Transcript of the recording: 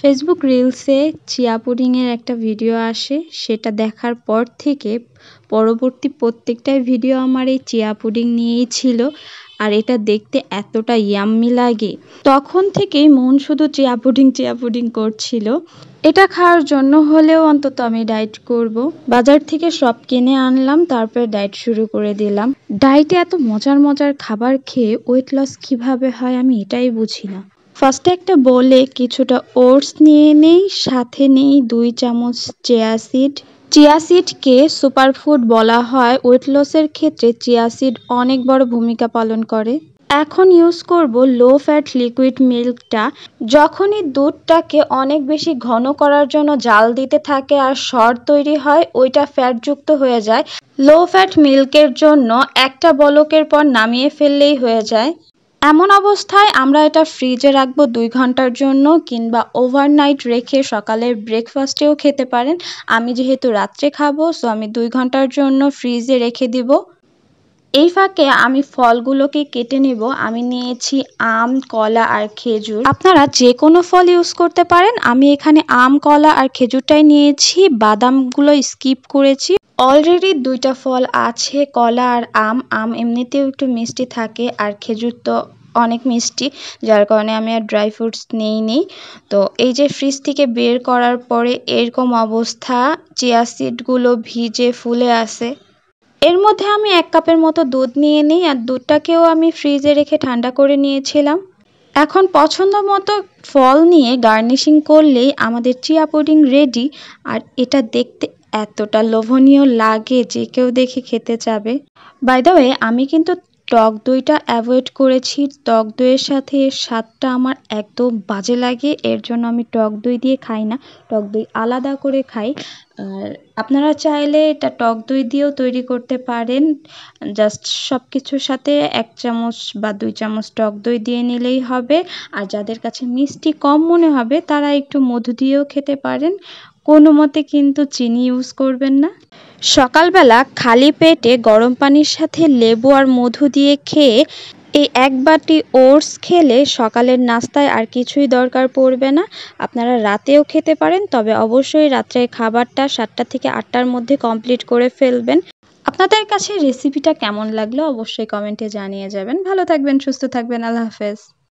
Facebook রিলসে chia পুডিংয়ের একটা video আসে, সেটা দেখার পর থেকে পরবর্তী প্রত্যেকটাই ভিডিও আমার এই চিয়া পুডিং নিয়েই ছিল। আর এটা দেখতে এতটা ইয়াম্মি লাগে, তখন থেকেই মন শুধু চিয়া পুডিং করছিল। এটা খাওয়ার জন্য হলেও অন্তত আমি ডায়েট করব। বাজার থেকে সব কিনে আনলাম, তারপর ডায়েট শুরু করে দিলাম। ডায়েটে এত মজার মজার খাবার খেয়ে ওয়েট লস কিভাবে হয় আমি এটাই বুঝি না। ফার্স্টে একটা বোলে কিছুটা ওটস নিয়ে নেই, সাথে নেই 2 চামচ চিয়া সিড। চিয়া সিডকে সুপারফুড বলা হয়। ওয়েট লসের ক্ষেত্রে চিয়া সিড অনেক বড় ভূমিকা পালন করে। এখন ইউজ করব লো ফ্যাট লিকুইড মিল্কটা। যখনই দুধটাকে অনেক বেশি ঘন করার জন্য জাল দিতে থাকে আর সর তৈরি হয়, ওইটা ফ্যাটযুক্ত হয়ে যায়। লো ফ্যাট মিল্কের জন্য একটা বলকের পর নামিয়ে ফেললেই হয়ে যায়। এমন অবস্থায় আমরা এটা ফ্রিজে রাখবো 2 ঘন্টার জন্য, কিংবা ওভারনাইট রেখে সকালের ব্রেকফাস্টেও খেতে পারেন। আমি যেহেতু রাত্রে খাবো, সো আমি 2 ঘন্টার জন্য ফ্রিজে রেখে দিব। এই ফাঁকে আমি ফলগুলোকে কেটে নেব। আমি নিয়েছি আম, কলা আর খেজুর। আপনারা যে কোনো ফল ইউজ করতে পারেন। আমি এখানে আম, কলা আর খেজুরটাই নিয়েছি, বাদামগুলো স্কিপ করেছি। অলরেডি 2টা ফল আছে, কলা আর আম। আম এমনিতেও একটু মিষ্টি থাকে আর খেজুর তো অনেক মিষ্টি, যার কারণে আমি আর ড্রাই ফ্রুটস নেইনি। তো এই যে ফ্রিজ থেকে বের করার পরে এরকম অবস্থা, চিয়া সিডগুলো ভিজে ফুলে আসে। এর মধ্যে আমি 1 কাপের মতো দুধ নিয়ে নিই, আর দুধটাকেও আমি ফ্রিজে রেখে ঠান্ডা করে নিয়েছিলাম। এখন পছন্দ মতো ফল নিয়ে গার্নিশিং করলেই আমাদের চিয়া পুডিং রেডি। আর এটা দেখতে এতটা লোভনীয় লাগে যে কেউ দেখে খেতে চাবে। বাই দ্য ওয়ে, আমি কিন্তু টক দইটা অ্যাভয়েড করেছি। টক দইয়ের সাথে এর স্বাদটা আমার একদম বাজে লাগে, এর জন্য আমি টক দই দিয়ে খাই না, টক দই আলাদা করে খাই। আর আপনারা চাইলে এটা টক দই দিয়েও তৈরি করতে পারেন। জাস্ট সব কিছুর সাথে 1 চামচ বা 2 চামচ টক দই দিয়ে নিলেই হবে। আর যাদের কাছে মিষ্টি কম মনে হবে তারা একটু মধু দিয়েও খেতে পারেন। কোনো মতে কিন্তু চিনি ইউজ করবেন না। সকালবেলা খালি পেটে গরম পানির সাথে লেবু আর মধু দিয়ে খেয়ে এই 1 বাটি ওটস খেলে সকালের নাস্তায় আর কিছুই দরকার পড়বে না। আপনারা রাতেও খেতে পারেন, তবে অবশ্যই রাত্রের খাবারটা 7টা থেকে 8টার মধ্যে কমপ্লিট করে ফেলবেন। আপনাদের কাছে রেসিপিটা কেমন লাগলো অবশ্যই কমেন্টে জানিয়ে যাবেন। ভালো থাকবেন, সুস্থ থাকবেন। আল্লাহ হাফেজ।